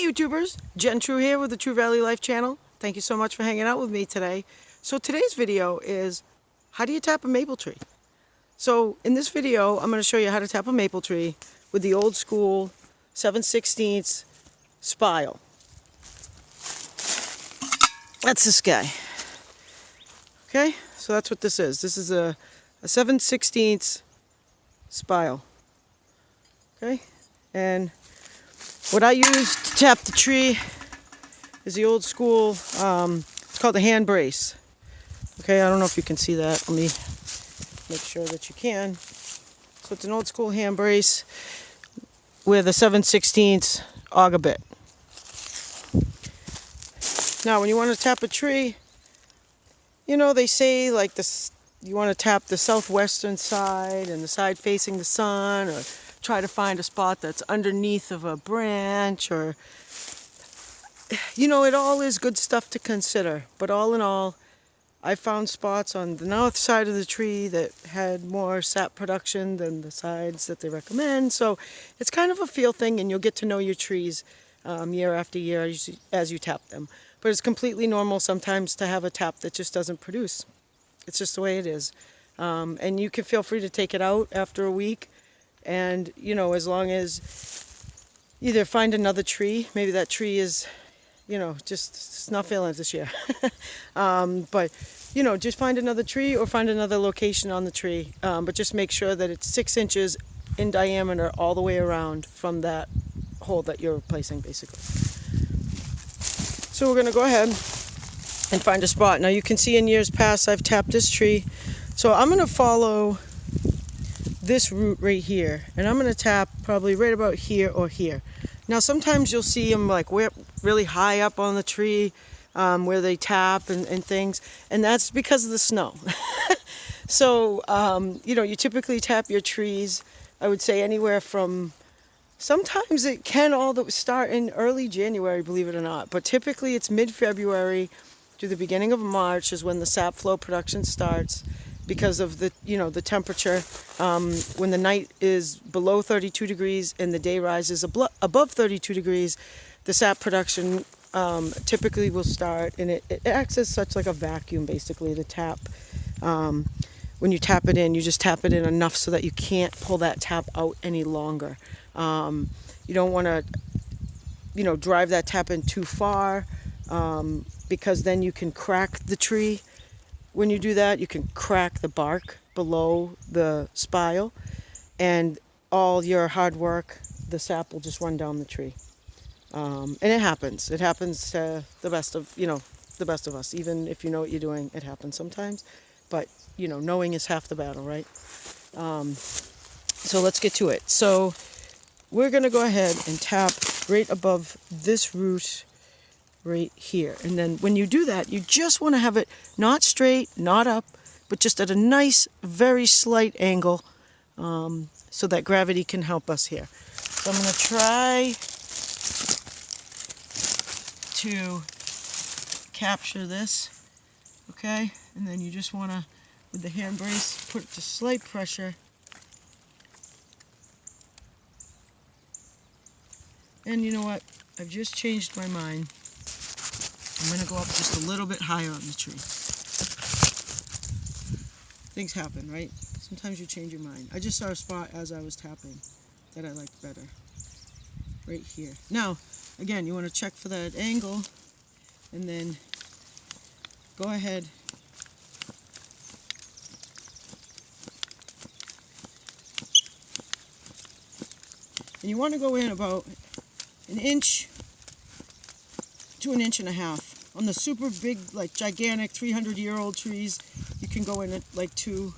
YouTubers, Jen True here with the True Valley Life channel. Thank you so much for hanging out with me today. So today's video is how do you tap a maple tree? So in this video I'm going to show you how to tap a maple tree with the old school 7/16 spile. That's this guy. Okay, so that's what this is. This is a 7/16 spile. Okay, and what I use to tap the tree is the old school, it's called the hand brace. Okay, I don't know if you can see that. Let me make sure that you can. So it's an old school hand brace with a 7/16 auger bit. Now when you want to tap a tree, you know they say like this, you want to tap the southwestern side and the side facing the sun, or try to find a spot that's underneath of a branch, or you know, it all is good stuff to consider. But all in all, I found spots on the north side of the tree that had more sap production than the sides that they recommend. So it's kind of a feel thing, and you'll get to know your trees year after year as you tap them. But it's completely normal sometimes to have a tap that just doesn't produce. It's just the way it is. And you can feel free to take it out after a week. And, you know, as long as either find another tree, maybe that tree is, you know, just not feeling it this year. But, you know, just find another tree or find another location on the tree. But just make sure that it's 6 inches in diameter all the way around from that hole that you're replacing, basically. So we're going to go ahead and find a spot. Now you can see in years past I've tapped this tree. So I'm going to follow this root right here, and I'm going to tap probably right about here or here. Now sometimes you'll see them like really high up on the tree where they tap and things, and that's because of the snow. So you know, you typically tap your trees, I would say anywhere from, sometimes it can start in early January, believe it or not, but typically it's mid-February through the beginning of March is when the sap flow production starts, because of the, you know, the temperature. When the night is below 32 degrees and the day rises above 32 degrees, the sap production typically will start, and it acts as such like a vacuum, basically, the tap. When you tap it in, you just tap it in enough so that you can't pull that tap out any longer. You don't want to, you know, drive that tap in too far, because then you can crack the tree. When you do that, you can crack the bark below the spile, and all your hard work, the sap will just run down the tree. And it happens. It happens to the best of, you know, the best of us. Even if you know what you're doing, it happens sometimes. But, you know, knowing is half the battle, right? So let's get to it. So we're going to go ahead and tap right above this root right here. And then when you do that, you just want to have it not straight, not up, but just at a nice, very slight angle, so that gravity can help us here. So I'm going to try to capture this, okay? And then you just want to, with the hand brace, put it to slight pressure. And you know what? I've just changed my mind. I'm going to go up just a little bit higher on the tree. Things happen, right? Sometimes you change your mind. I just saw a spot as I was tapping that I liked better. Right here. Now, again, you want to check for that angle, and then go ahead . And you want to go in about an inch to 1.5 inches. On the super big, like gigantic 300-year-old trees, you can go in at like 2,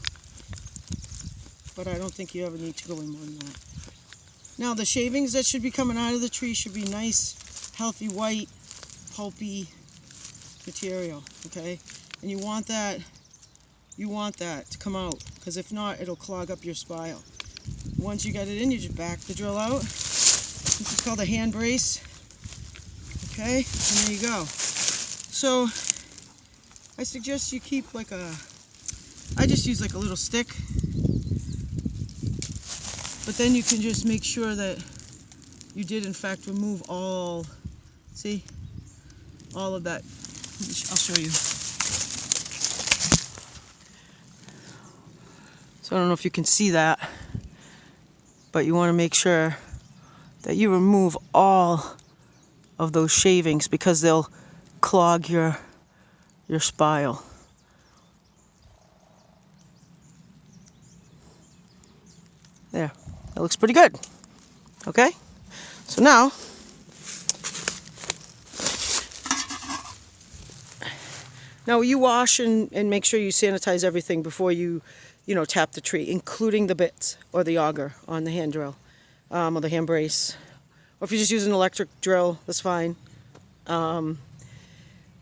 but I don't think you ever need to go in more than that. Now the shavings that should be coming out of the tree should be nice, healthy, white, pulpy material, okay? And you want that to come out, because if not, it'll clog up your spile. Once you get it in, you just back the drill out. This is called a hand brace. Okay, and there you go. So I suggest you keep like I just use like a little stick, but then you can just make sure that you did in fact remove all See? All of that. I'll show you. So I don't know if you can see that, but you want to make sure that you remove all of those shavings because they'll clog your spile. There, that looks pretty good. Okay, so now you wash and make sure you sanitize everything before you tap the tree, including the bits or the auger on the hand drill or the hand brace. Or if you just use an electric drill, that's fine.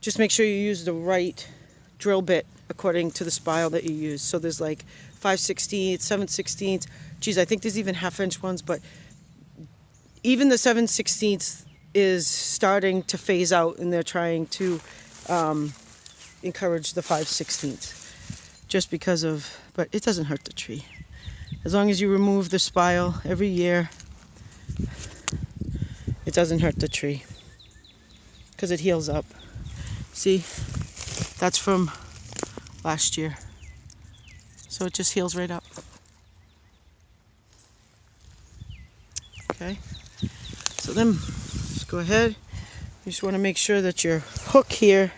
Just make sure you use the right drill bit according to the spile that you use. So there's like 5/16, 7/16. Geez, I think there's even half-inch ones, but even the 7/16 is starting to phase out, and they're trying to encourage the 5/16 just because of, but it doesn't hurt the tree. As long as you remove the spile every year, it doesn't hurt the tree because it heals up. See, that's from last year. So it just heals right up. Okay, so then just go ahead. You just want to make sure that your hook here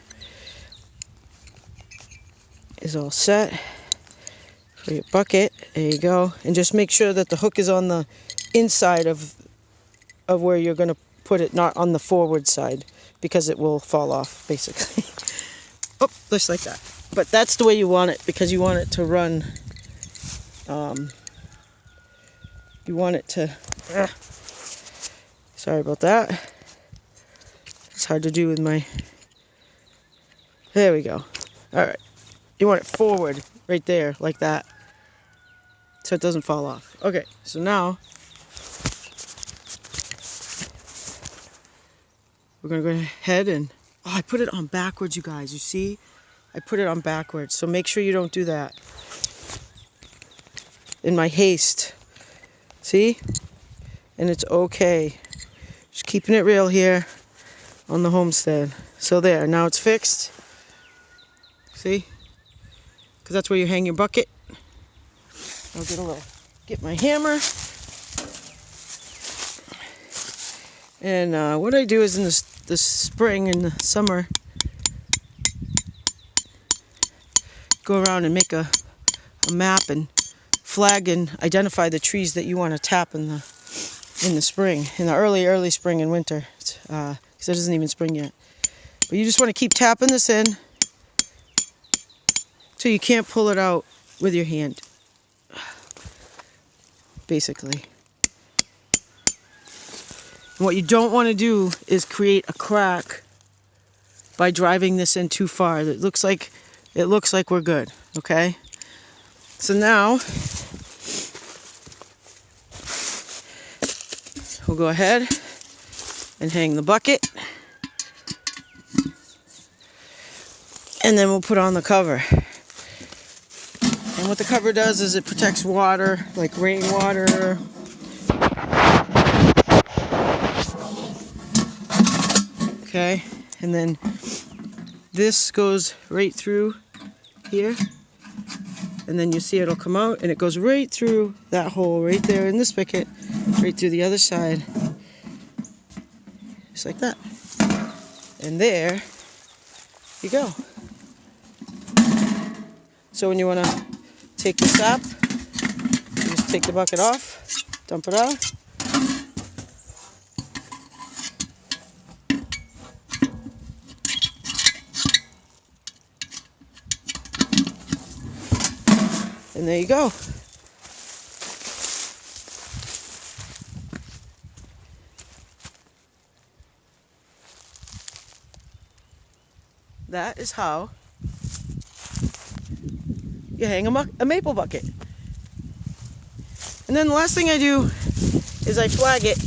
is all set for your bucket. There you go. And just make sure that the hook is on the inside of where you're going to put it, not on the forward side, because it will fall off basically. Oh, just like that. But that's the way you want it, because you want it to run. You want it to. Sorry about that. It's hard to do with my. There we go. All right. You want it forward, right there, like that, so it doesn't fall off. Okay, so now we're gonna go ahead and, oh, I put it on backwards, you guys. You see? I put it on backwards, so make sure you don't do that. In my haste. See? And it's okay. Just keeping it real here on the homestead. So there, now it's fixed. See? Because that's where you hang your bucket. I'll get my hammer. And what I do is in the spring and the summer, go around and make a map and flag and identify the trees that you want to tap in the spring, in the early spring and winter, because it isn't even spring yet. But you just want to keep tapping this in so you can't pull it out with your hand, basically. And what you don't want to do is create a crack by driving this in too far. It looks like we're good, okay? So now we'll go ahead and hang the bucket, and then we'll put on the cover. And what the cover does is it protects water, like rainwater. Okay, and then this goes right through here, and then you see it'll come out, and it goes right through that hole right there in the spigot, right through the other side, just like that. And there you go. So when you want to take the sap, you just take the bucket off, dump it out. And there you go. That is how you hang a maple bucket. And then the last thing I do is I flag it